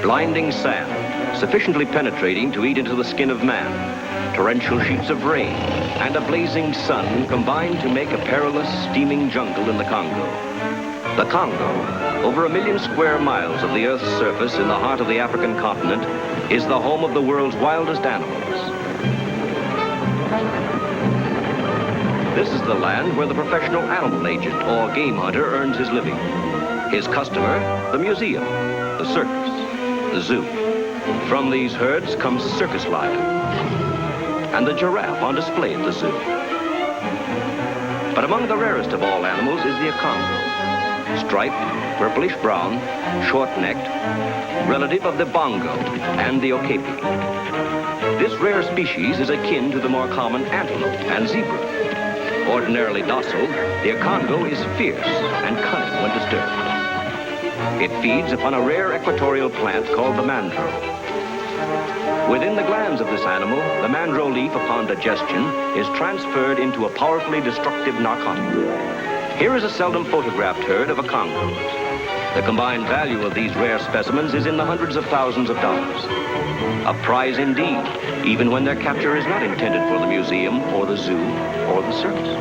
blinding sand, sufficiently penetrating to eat into the skin of man, torrential sheets of rain, and a blazing sun combine to make a perilous, steaming jungle in the Congo. The Congo, over 1 million square miles of the Earth's surface in the heart of the African continent, is the home of the world's wildest animals. This is the land where the professional animal agent or game hunter earns his living. His customer, the museum, the circus, the zoo. From these herds comes the circus lion and the giraffe on display at the zoo. But among the rarest of all animals is the Congo, striped, purplish brown, short-necked, relative of the bongo and the okapi. This rare species is akin to the more common antelope and zebra. Ordinarily docile, the Congo is fierce and cunning when disturbed. It feeds upon a rare equatorial plant called the mandro. Within the glands of this animal, the mandro leaf upon digestion is transferred into a powerfully destructive narcotic. Here is a seldom photographed herd of Congos. The combined value of these rare specimens is in the hundreds of thousands of dollars. A prize indeed, even when their capture is not intended for the museum or the zoo or the circus.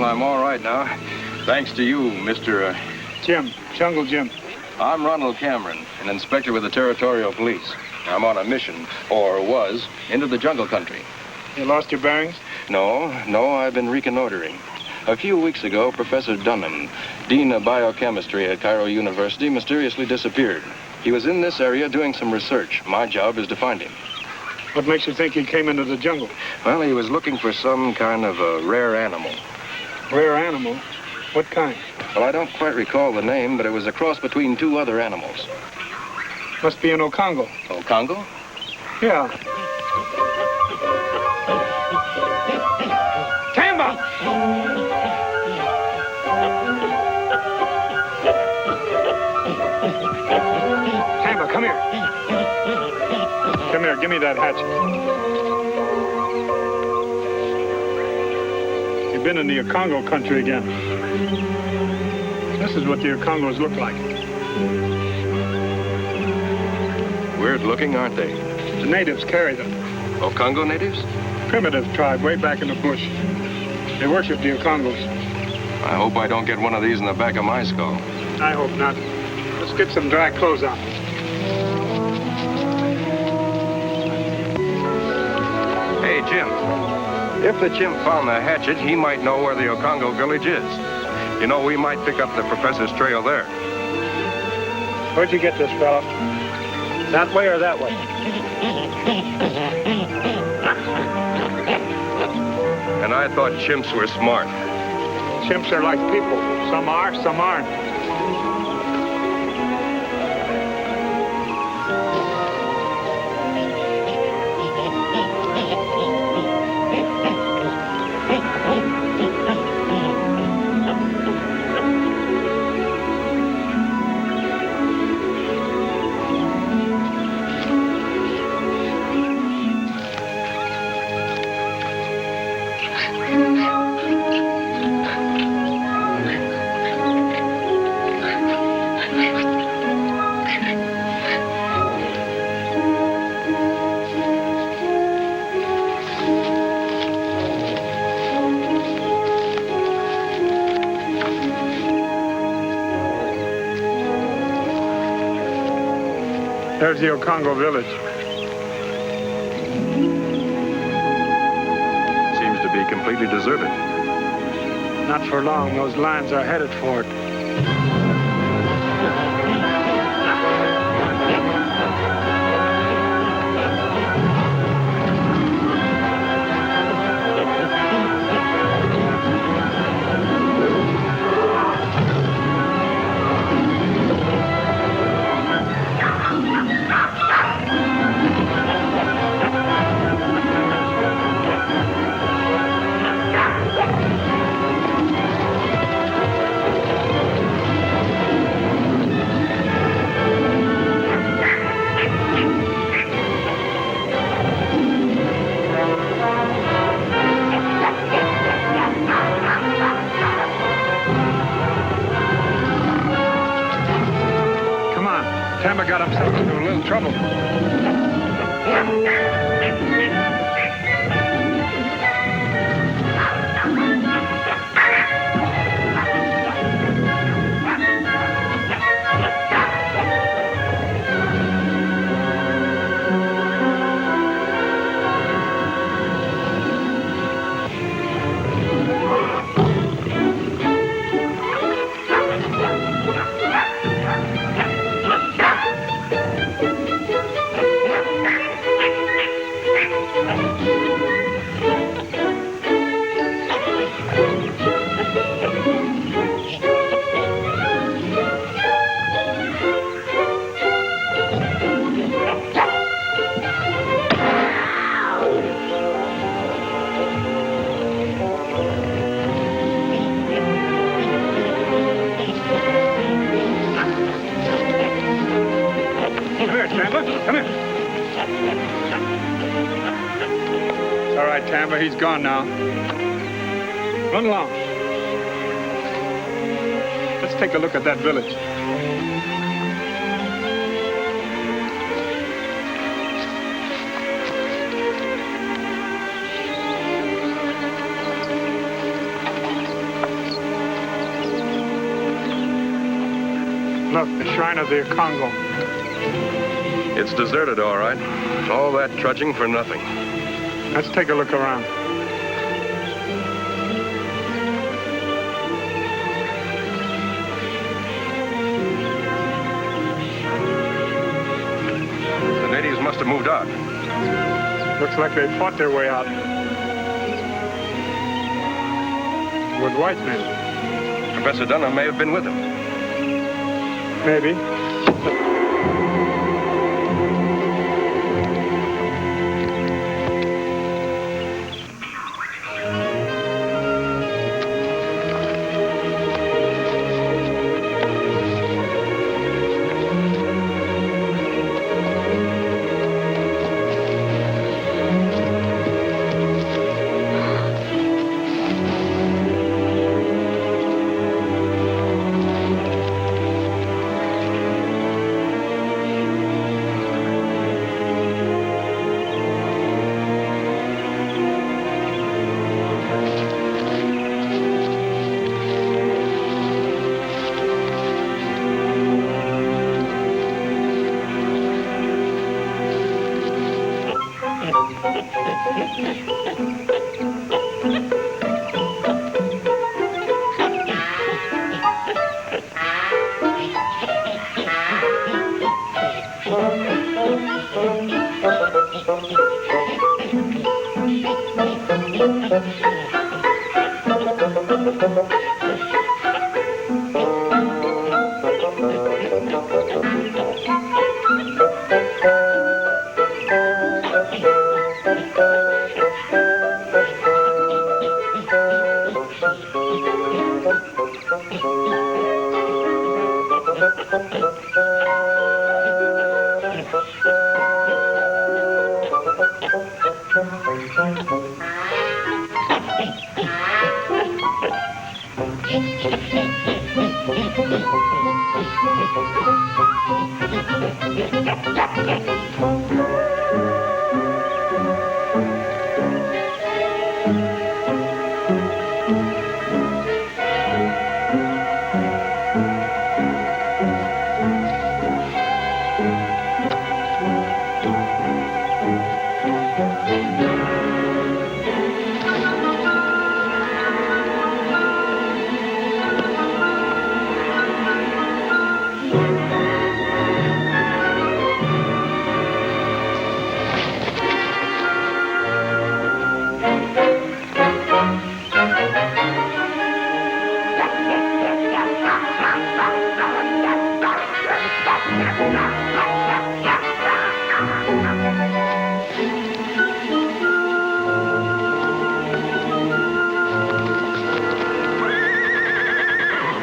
I'm all right now. Thanks to you, Mr. Jim, Jungle Jim. I'm Ronald Cameron, an inspector with the Territorial Police. I'm on a mission, or was, into the jungle country. You lost your bearings? No, I've been reconnoitering. A few weeks ago, Professor Dunham, Dean of Biochemistry at Cairo University, mysteriously disappeared. He was in this area doing some research. My job is to find him. What makes you think he came into the jungle? Well, he was looking for some kind of a rare animal. Rare animal? What kind? Well, I don't quite recall the name, but it was a cross between two other animals. Must be an Ocongo. Ocongo? Yeah. Tamba! Tamba, come here. Come here, give me that hatchet. You've been in the Congo country again. This is what the Congos look like. Weird looking, aren't they? The natives carry them. Congo natives? Primitive tribe way back in the bush. They worship the Congos. I hope I don't get one of these in the back of my skull. I hope not. Let's get some dry clothes on. Hey, Jim. If the chimp found the hatchet, he might know where the Ocongo village is. You know, we might pick up the professor's trail there. Where'd you get this, fella? That way or that way? And I thought chimps were smart. Chimps are like people. Some are, some aren't. There's the Congo village. Seems to be completely deserted. Not for long. Those lions are headed for it. Talbot got himself into a little trouble. Talbot, he's gone now. Run along. Let's take a look at that village. Look, the shrine of the Congo. It's deserted, all right. All that trudging for nothing. Let's take a look around. The natives must have moved out. Looks like they fought their way out. With white men. Professor Dunham may have been with them. Maybe.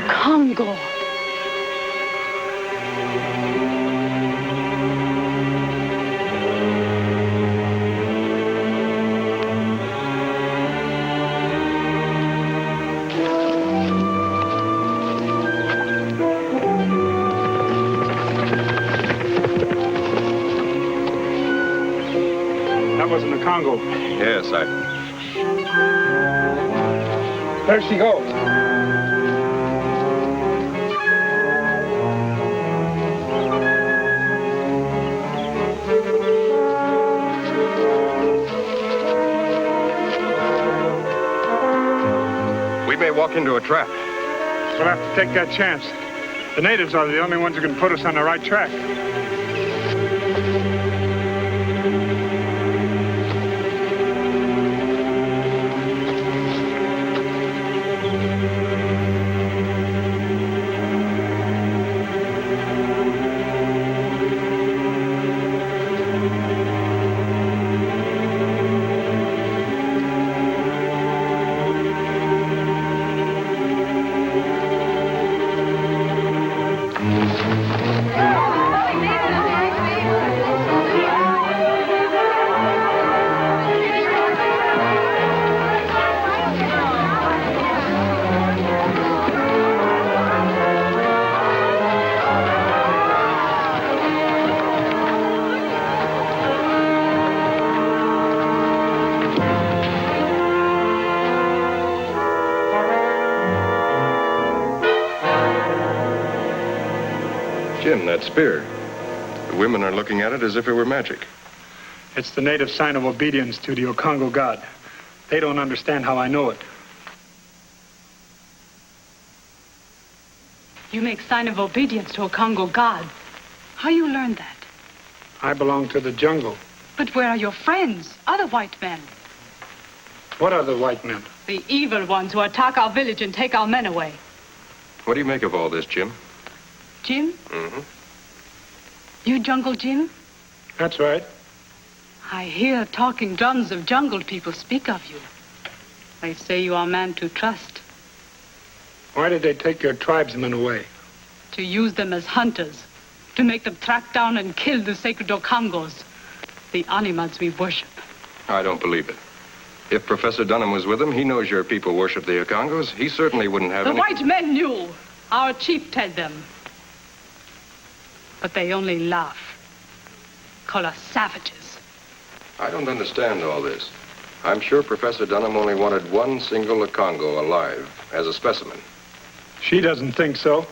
Congo. That wasn't the Congo. Yes, There she goes. We may walk into a trap. We'll have to take that chance. The natives are the only ones who can put us on the right track. Jim, that spear. The women are looking at it as if it were magic. It's the native sign of obedience to the Congo god. They don't understand how I know it. You make sign of obedience to a Congo god. How you learned that? I belong to the jungle. But where are your friends, other white men? What are the white men? The evil ones who attack our village and take our men away. What do you make of all this, Jim? Jim? Mm-hmm. You Jungle Jim? That's right. I hear talking drums of jungle people speak of you. They say you are a man to trust, Why did they take your tribesmen away? to use them as hunters, to make them track down and kill the sacred Okangos, the animals we worship. I don't believe it. If Professor Dunham was with him, he knows your people worship the Okangos. He certainly wouldn't have The any... white men knew. Our chief told them. But they only laugh. Call us savages. I don't understand all this. I'm sure Professor Dunham only wanted one single Okango alive as a specimen. She doesn't think so.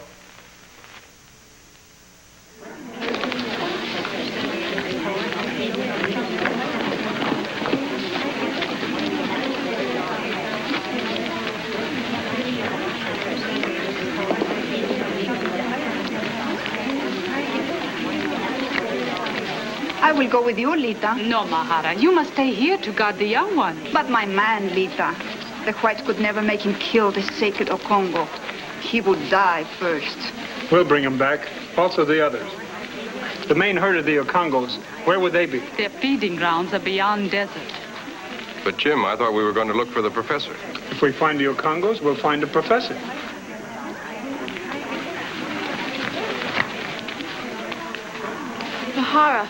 I will go with you, Lita. No, Mahara. You must stay here to guard the young one. But my man, Lita. The whites could never make him kill the sacred Okongo. He would die first. We'll bring him back. Also the others. The main herd of the Okangos, where would they be? Their feeding grounds are beyond desert. But, Jim, I thought we were going to look for the professor. If we find the Okangos, we'll find the professor. Tara,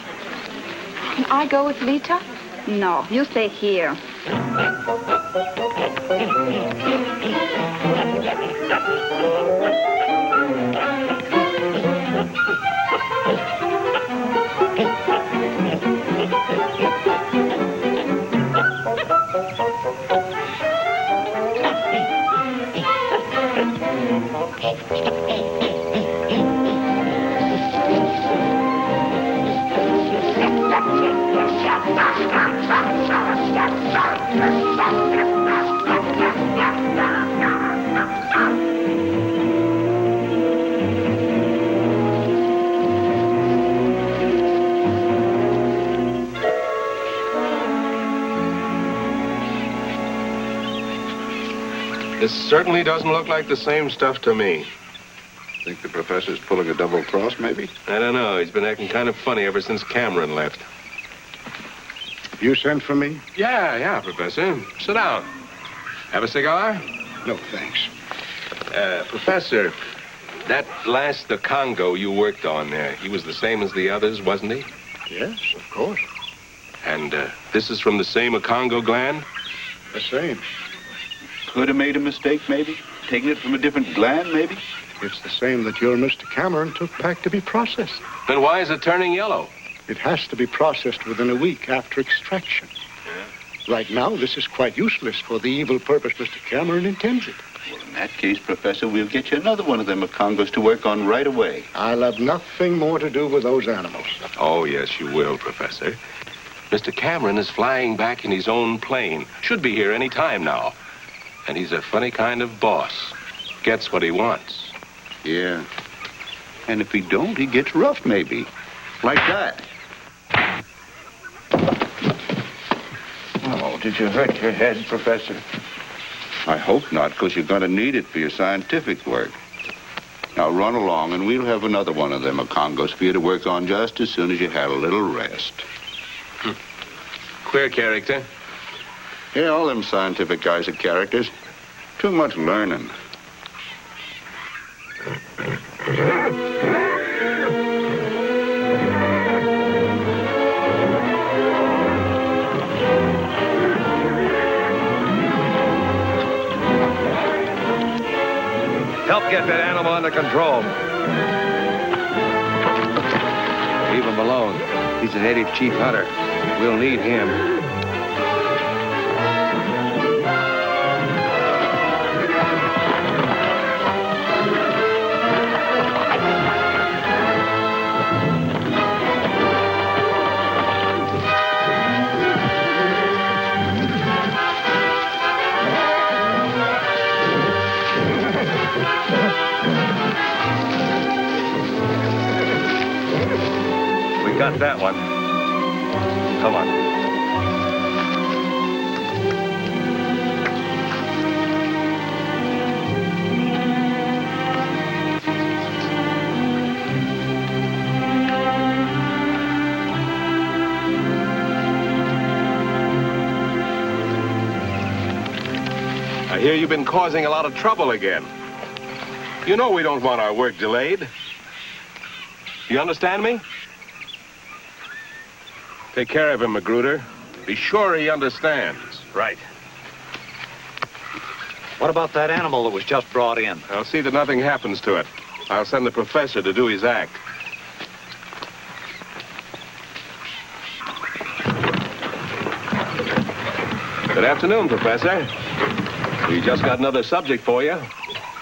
can I go with Lita? No, you stay here. This certainly doesn't look like the same stuff to me. Think the professor's pulling a double cross, maybe? I don't know. He's been acting kind of funny ever since Cameron left. You sent for me? Yeah, Professor. Sit down. Have a cigar? No, thanks. Professor, that last the Congo you worked on there, he was the same as the others, wasn't he? Yes, of course. And this is from the same Congo gland? The same. Could have made a mistake, maybe? Taking it from a different gland, maybe? It's the same that your Mr. Cameron took back to be processed. Then why is it turning yellow? It has to be processed within a week after extraction. Yeah. Right now, this is quite useless for the evil purpose Mr. Cameron intends it. Well, in that case, Professor, we'll get you another one of them Congos to work on right away. I'll have nothing more to do with those animals. Oh, yes, you will, Professor. Mr. Cameron is flying back in his own plane. Should be here any time now. And he's a funny kind of boss. Gets what he wants. Yeah. And if he don't, he gets rough, maybe. Like that. Oh, did you hurt your head, Professor? I hope not, because you're going to need it for your scientific work. Now run along, and we'll have another one of them Congos for you to work on just as soon as you had a little rest. Queer character. Yeah, all them scientific guys are characters. Too much learning. Help get that animal under control. Leave him alone. He's a native chief hunter. We'll need him. Got that one. Come on. I hear you've been causing a lot of trouble again. You know we don't want our work delayed. You understand me? Take care of him, Magruder. Be sure he understands. Right. What about that animal that was just brought in? I'll see that nothing happens to it. I'll send the professor to do his act. Good afternoon, Professor. We just got another subject for you.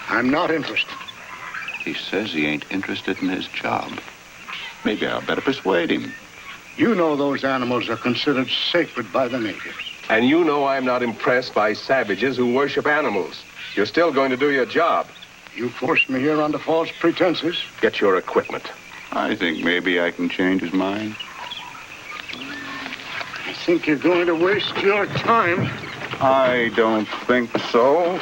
I'm not interested. He says he ain't interested in his job. Maybe I'll better persuade him. You know those animals are considered sacred by the natives. And you know I'm not impressed by savages who worship animals. You're still going to do your job. You forced me here under false pretenses. Get your equipment. I think maybe I can change his mind. I think you're going to waste your time. I don't think so.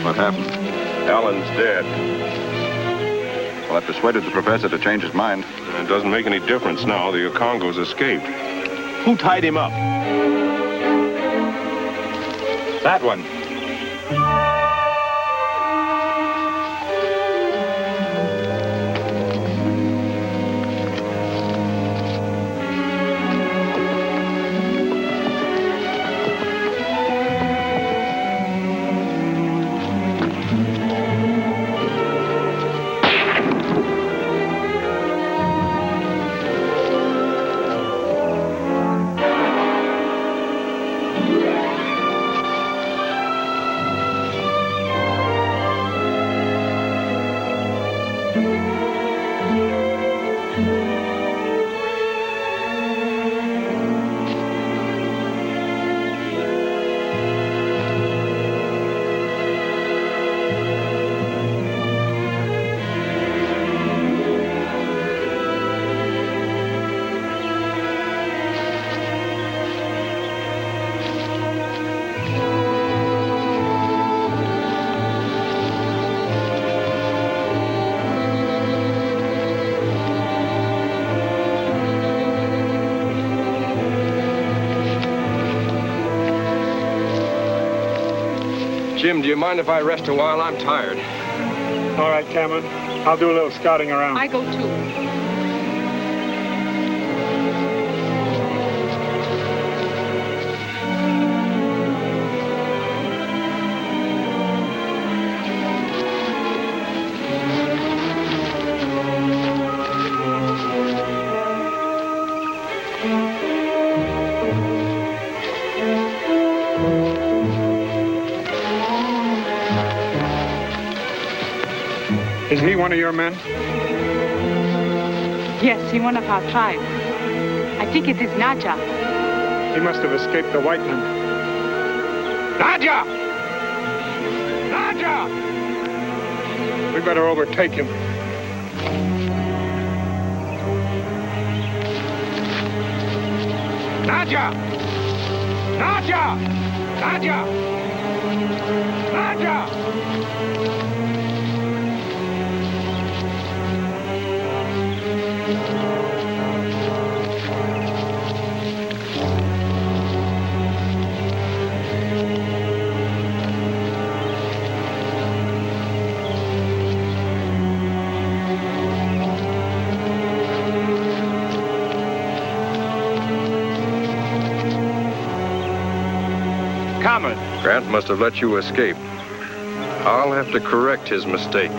What happened? Alan's dead. Well, I persuaded the professor to change his mind. It doesn't make any difference now. The Congos escaped. Who tied him up? That one. Jim, do you mind if I rest a while? I'm tired. All right, Cameron. I'll do a little scouting around. I go too. Is he one of your men? Yes, he's one of our tribe. I think it is Naja. He must have escaped the white men. Naja! Naja! We better overtake him. Naja! Naja! Naja! Naja! Grant must have let you escape. I'll have to correct his mistake.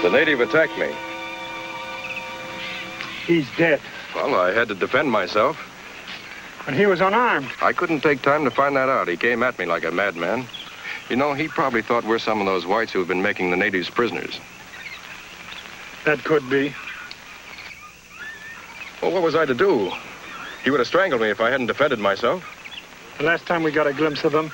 The native attacked me. He's dead. Well, I had to defend myself. And he was unarmed. I couldn't take time to find that out. He came at me like a madman. You know, he probably thought we're some of those whites who have been making the natives prisoners. That could be. Well, what was I to do? He would have strangled me if I hadn't defended myself. The last time we got a glimpse of him,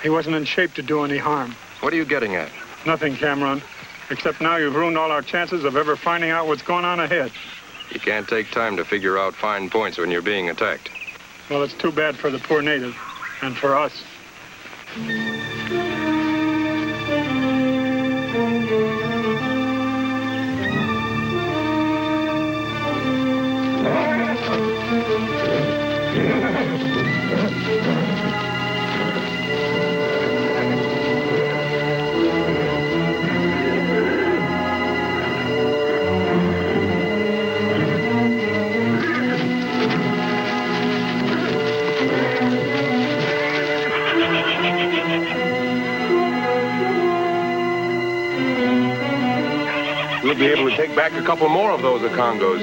he wasn't in shape to do any harm. What are you getting at? Nothing, Cameron. Except now you've ruined all our chances of ever finding out what's going on ahead. You can't take time to figure out fine points when you're being attacked. Well, it's too bad for the poor native, and for us. We'll be able to take back a couple more of those Congos.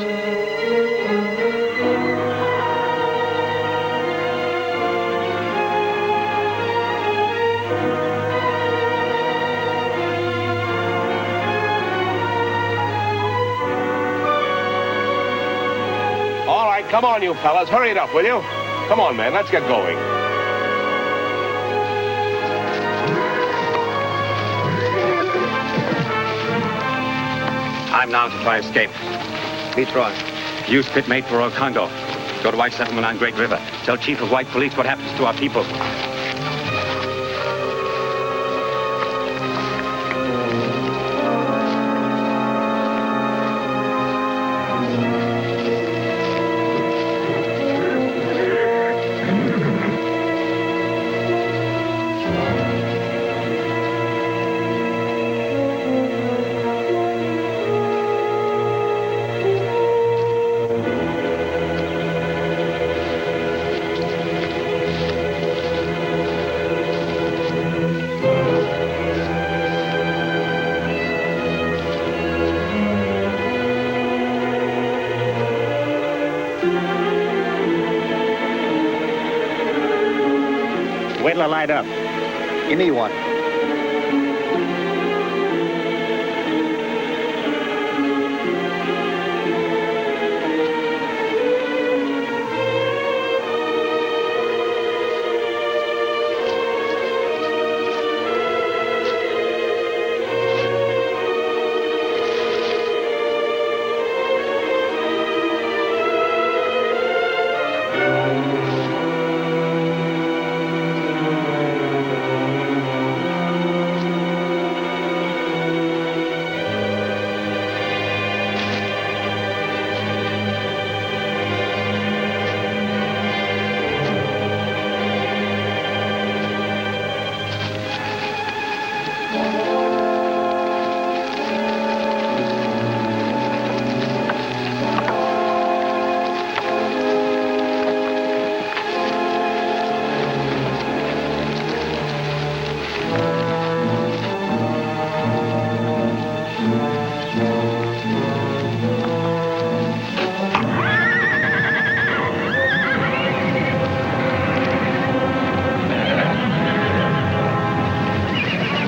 All right, come on, you fellas. Hurry it up, will you? Come on, man, let's get going. Time now to try escape. Leroy. Use pit mate for Congo. Go to White Settlement on Great River. Tell Chief of White Police what happens to our people. Wait till I light up. Give me one.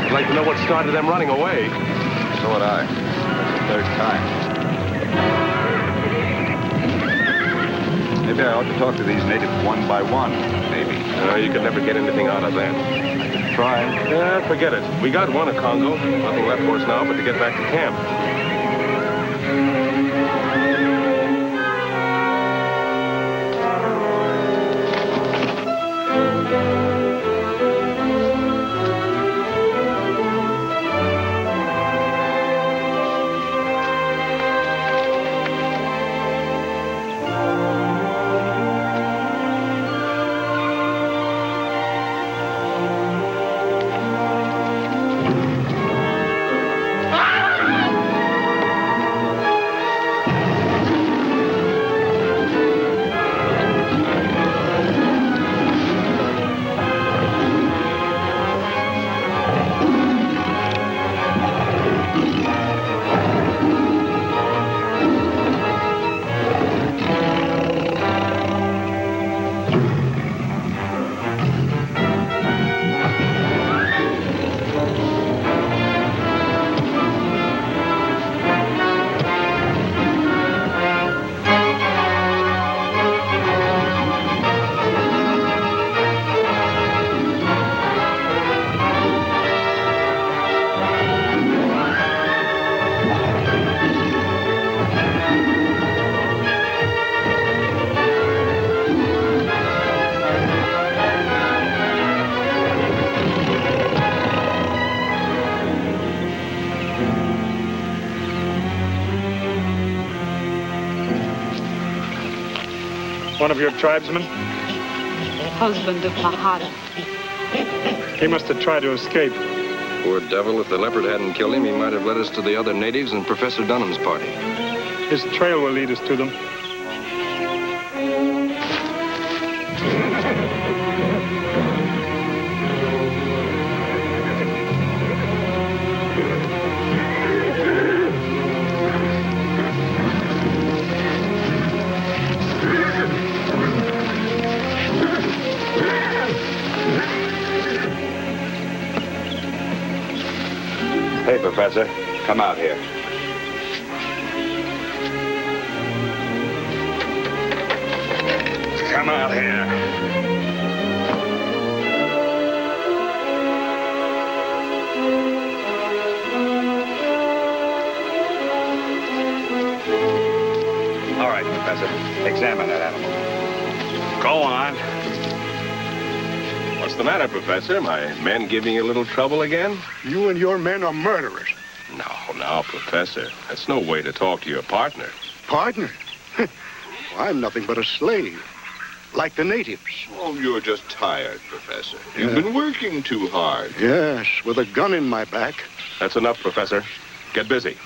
I'd like to know what started them running away. So would I. That's the third time. Maybe I ought to talk to these natives one by one. Maybe. You could never get anything out of them. I could try. Forget it. We got one at Congo. Nothing left for us now but to get back to camp. One of your tribesmen? Husband of Mahara. He must have tried to escape. Poor devil, if the leopard hadn't killed him, he might have led us to the other natives and Professor Dunham's party. His trail will lead us to them. Hey, Professor, come out here. out here. All right, Professor. Examine that animal. Go on. What's the matter, Professor? My men giving you a little trouble again? You and your men are murderers. No, Professor. That's no way to talk to your partner. Partner? Well, I'm nothing but a slave. Like the natives. Oh, you're just tired, Professor. You've been working too hard. Yes, with a gun in my back. That's enough, Professor. Get busy.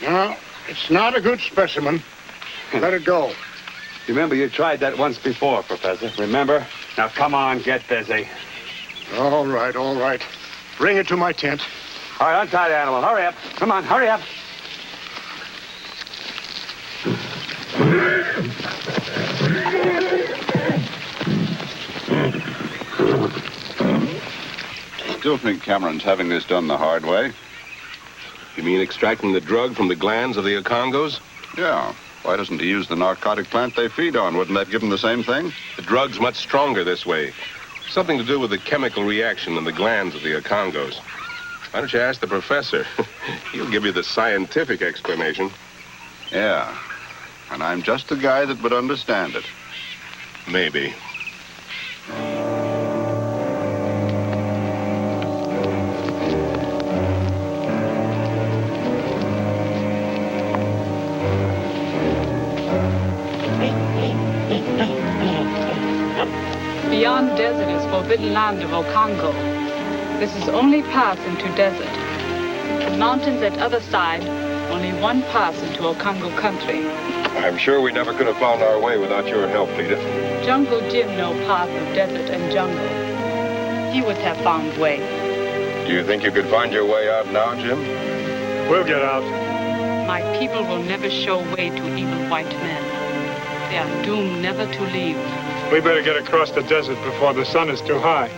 No, it's not a good specimen. Let it go. Remember, you tried that once before, Professor. Remember? Now, come on, get busy. All right, all right. Bring it to my tent. All right, untie the animal. Hurry up. Come on, hurry up. Still think Cameron's having this done the hard way? You mean extracting the drug from the glands of the Congos? Yeah. Why doesn't he use the narcotic plant they feed on? Wouldn't that give him the same thing? The drug's much stronger this way. Something to do with the chemical reaction in the glands of the Congos. Why don't you ask the professor? He'll give you the scientific explanation. Yeah. And I'm just the guy that would understand it. Maybe. Beyond desert is forbidden land of Congo. This is only path into desert. The mountains at other side, only one pass into Congo country. I'm sure we never could have found our way without your help, Lita. Jungle Jim no path of desert and jungle. He would have found way. Do you think you could find your way out now, Jim? We'll get out. My people will never show way to evil white men. They are doomed never to leave. We better get across the desert before the sun is too high.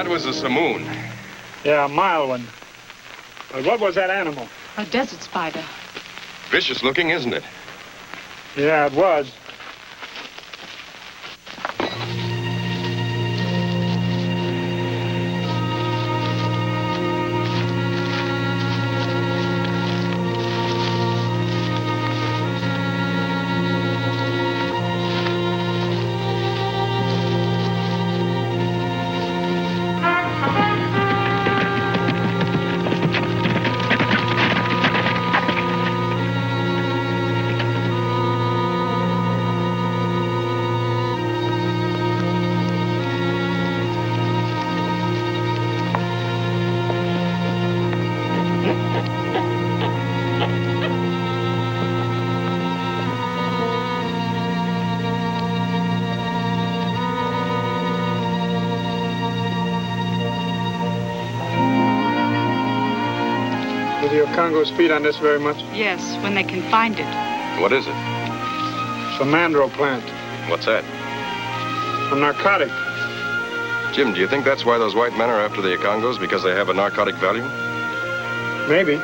Was a simoon. Yeah, a mild one. But what was that animal? A desert spider. Vicious looking, isn't it? Yeah, it was. Do the Okongos feed on this very much? Yes, when they can find it. What is it? The mandro plant. What's that? A narcotic. Jim, do you think that's why those white men are after the Okongos? Because they have a narcotic value? Maybe.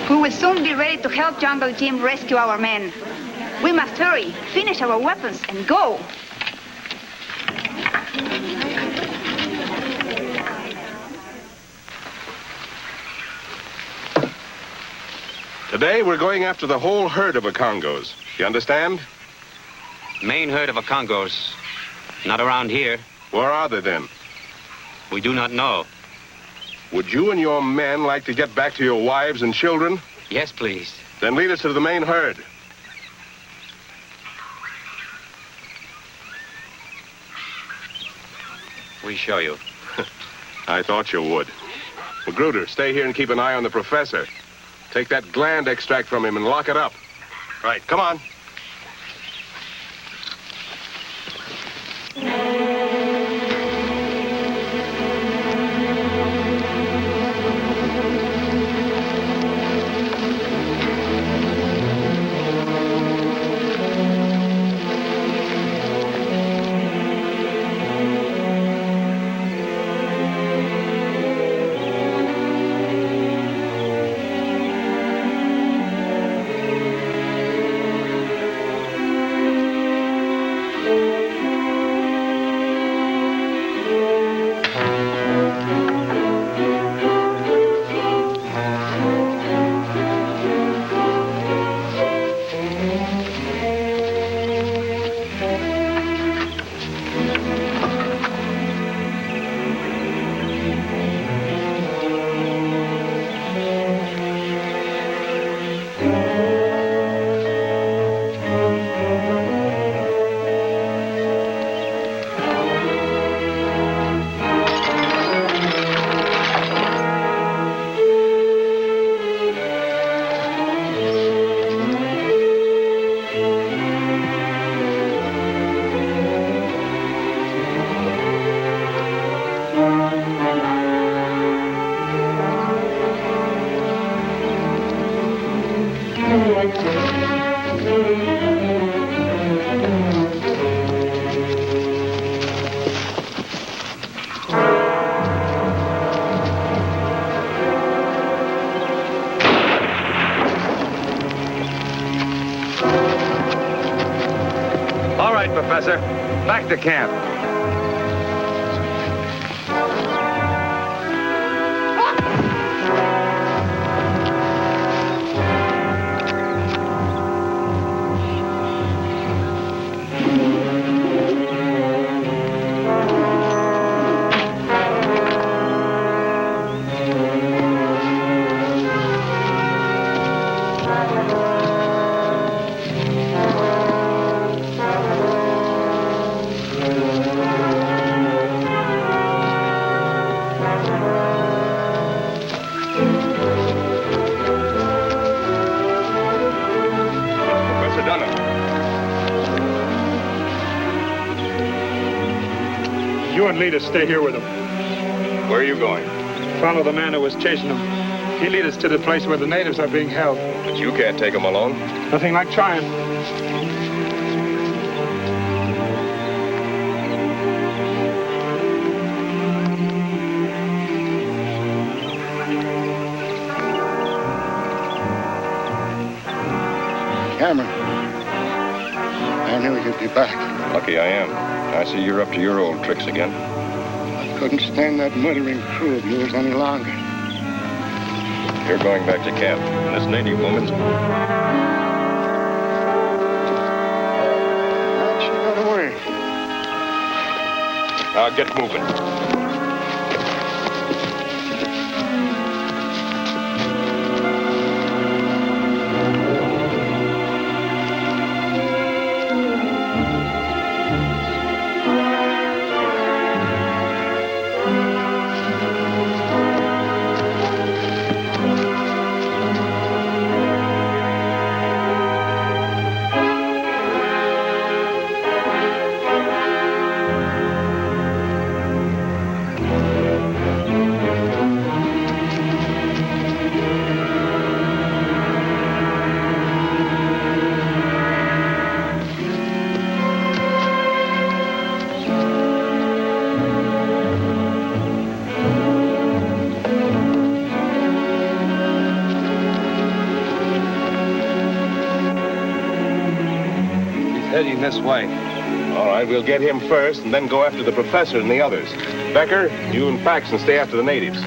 We will soon be ready to help Jungle Jim rescue our men. We must hurry, finish our weapons, and go. Today, we're going after the whole herd of Okongos. You understand? Main herd of Okongos. Not around here. Where are they, then? We do not know. Would you and your men like to get back to your wives and children? Yes, please. Then lead us to the main herd. We show you. I thought you would. Magruder, stay here and keep an eye on the professor. Take that gland extract from him and lock it up. Right, come on. Professor. Back to camp. You and Lita stay here with him. Where are you going? Follow the man who was chasing him. He'll lead us to the place where the natives are being held. But you can't take him alone. Nothing like trying. Cameron, I knew you'd be back. Lucky I am. I see you're up to your old tricks again. I couldn't stand that murdering crew of yours any longer. You're going back to camp. And this native woman's... How'd she got away? Now get moving. heading this way. All right, we'll get him first and then go after the professor and the others. Becker, you and Paxton stay after the natives.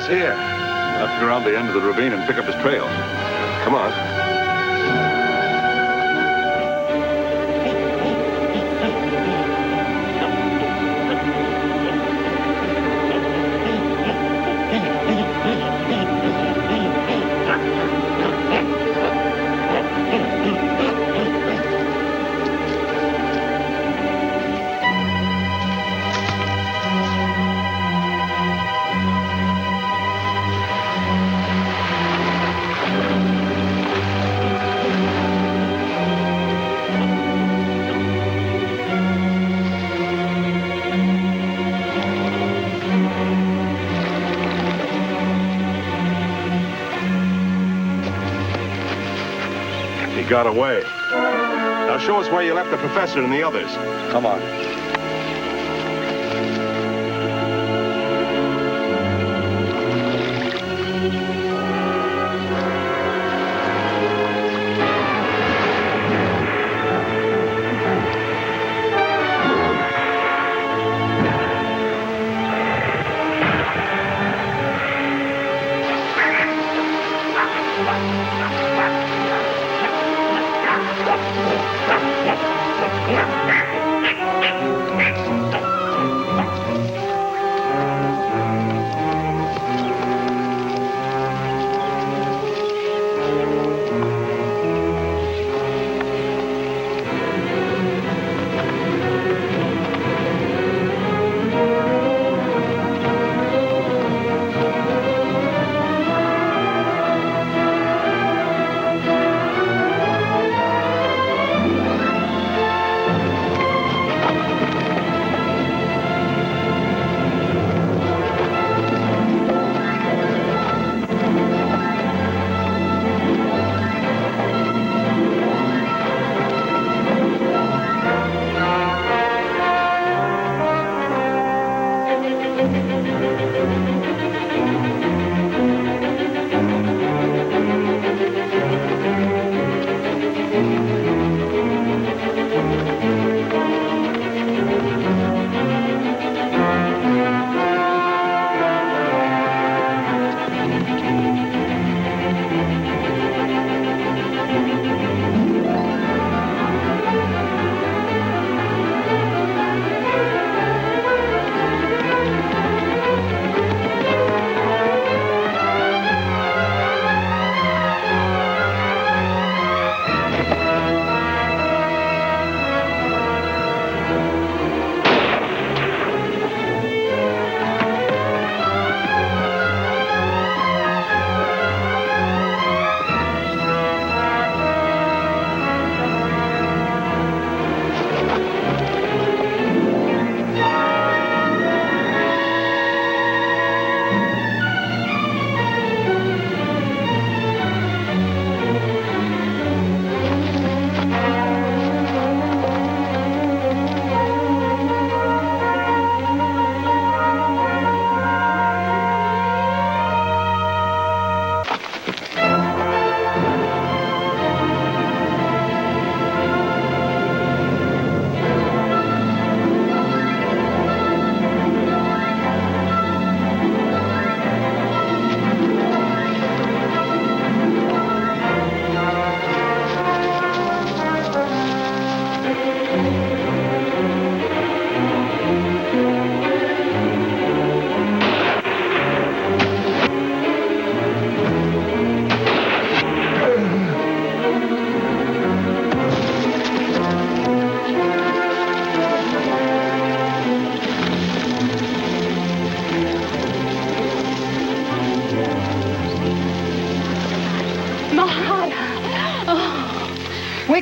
Here. Have to go around the end of the ravine and pick up his trail. Come on. Got away. Now show us where you left the professor and the others. Come on.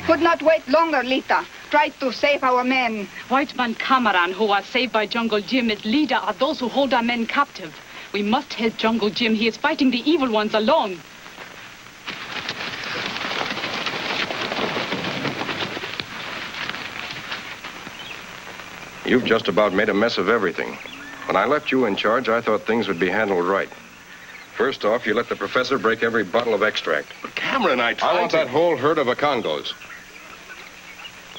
could not wait longer, Lita. Try to save our men. White man Cameron, who was saved by Jungle Jim, is leader of those who hold our men captive. We must help Jungle Jim. He is fighting the evil ones alone. You've just about made a mess of everything. When I left you in charge, I thought things would be handled right. First off, you let the professor break every bottle of extract. But Cameron, I want that whole herd of Congos.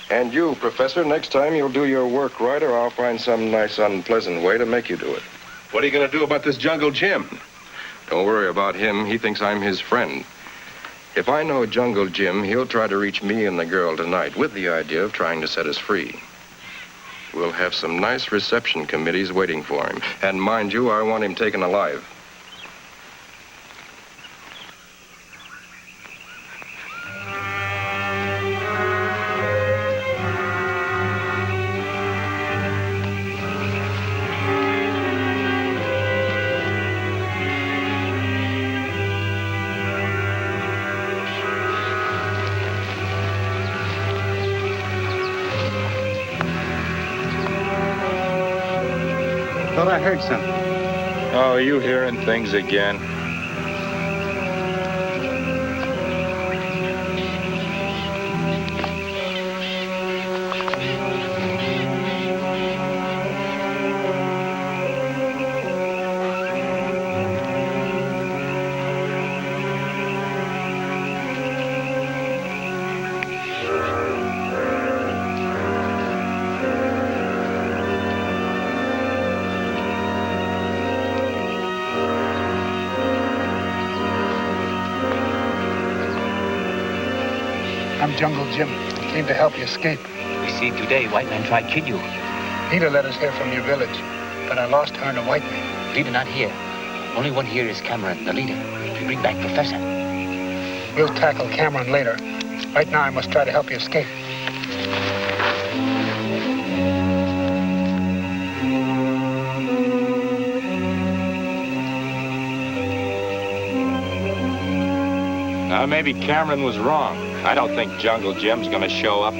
And you, Professor, next time you'll do your work right, or I'll find some nice, unpleasant way to make you do it. What are you going to do about this Jungle Jim? Don't worry about him. He thinks I'm his friend. If I know Jungle Jim, he'll try to reach me and the girl tonight with the idea of trying to set us free. We'll have some nice reception committees waiting for him. And mind you, I want him taken alive. Thought I heard something. Oh, you hearing things again? I'm Jungle Jim. Came to help you escape. We see today white man tried to kill you. Peter let us hear from your village, but I lost her and a white man. Peter not here. Only one here is Cameron, the leader. To bring back Professor. We'll tackle Cameron later. Right now, I must try to help you escape. Now, maybe Cameron was wrong. I don't think Jungle Jim's gonna show up.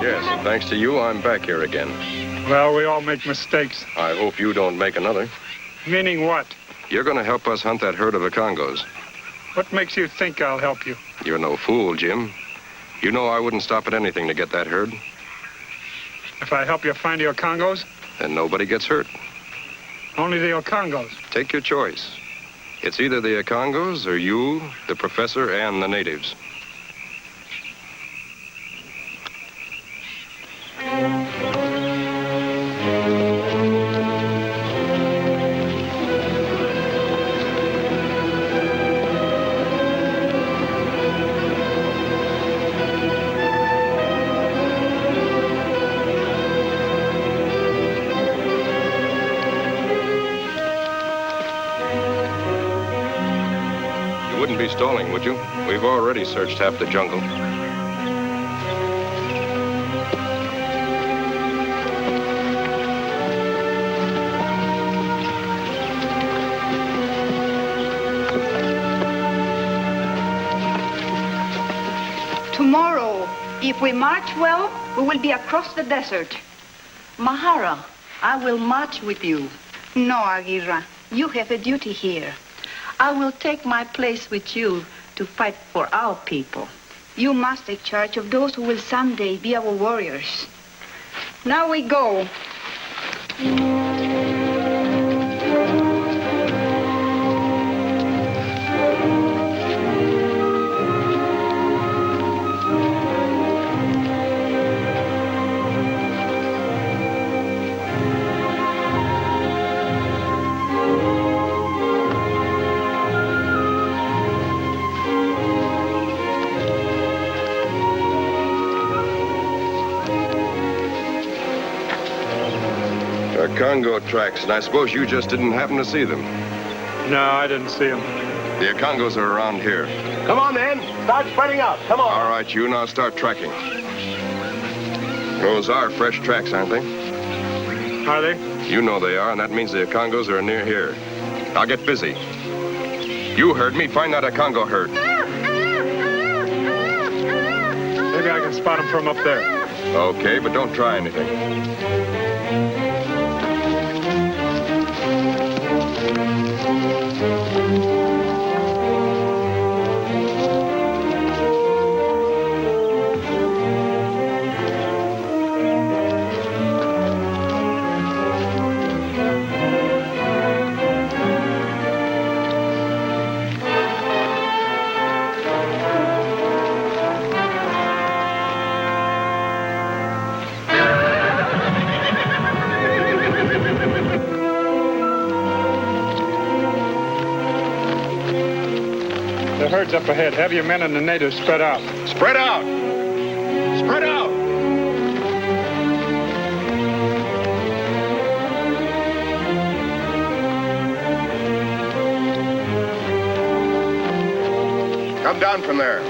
Yes, and thanks to you, I'm back here again. Well, we all make mistakes. I hope you don't make another. Meaning what? You're going to help us hunt that herd of Congos. What makes you think I'll help you? You're no fool, Jim. You know I wouldn't stop at anything to get that herd. If I help you find your Congos? Then nobody gets hurt. Only the Congos. Take your choice. It's either the Congos or you, the professor, and the natives. You wouldn't be stalling, would you? We've already searched half the jungle. Tomorrow, if we march well, we will be across the desert. Mahara, I will march with you. No, Aguirre. You have a duty here. I will take my place with you to fight for our people. You must take charge of those who will someday be our warriors. Now we go. Congo tracks, and I suppose you just didn't happen to see them. No, I didn't see him. The Congos are around here. Come on, then. Start spreading out. Come on. All right, you. Now start tracking. Those are fresh tracks, aren't they? Are they? You know they are, and that means the Congos are near here. Now get busy. You heard me. Find that Congo herd. Maybe I can spot him from up there. Okay, but don't try anything. The herd's up ahead. Have your men and the natives spread out. Spread out! Spread out! Come down from there.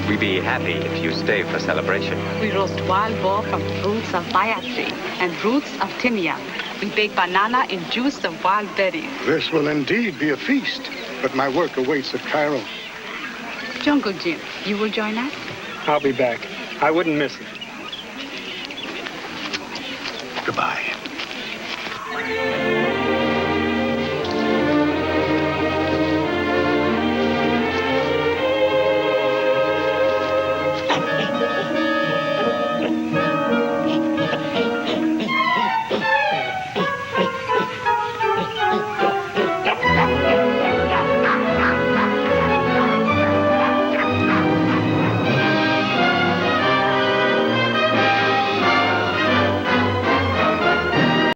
We'd be happy if you stay for celebration. We roast wild boar from fruits of bayatri and roots of timian. We bake banana in juice of wild berries. This will indeed be a feast, but my work awaits at Cairo. Jungle Jim, you will join us? I'll be back. I wouldn't miss it. Goodbye.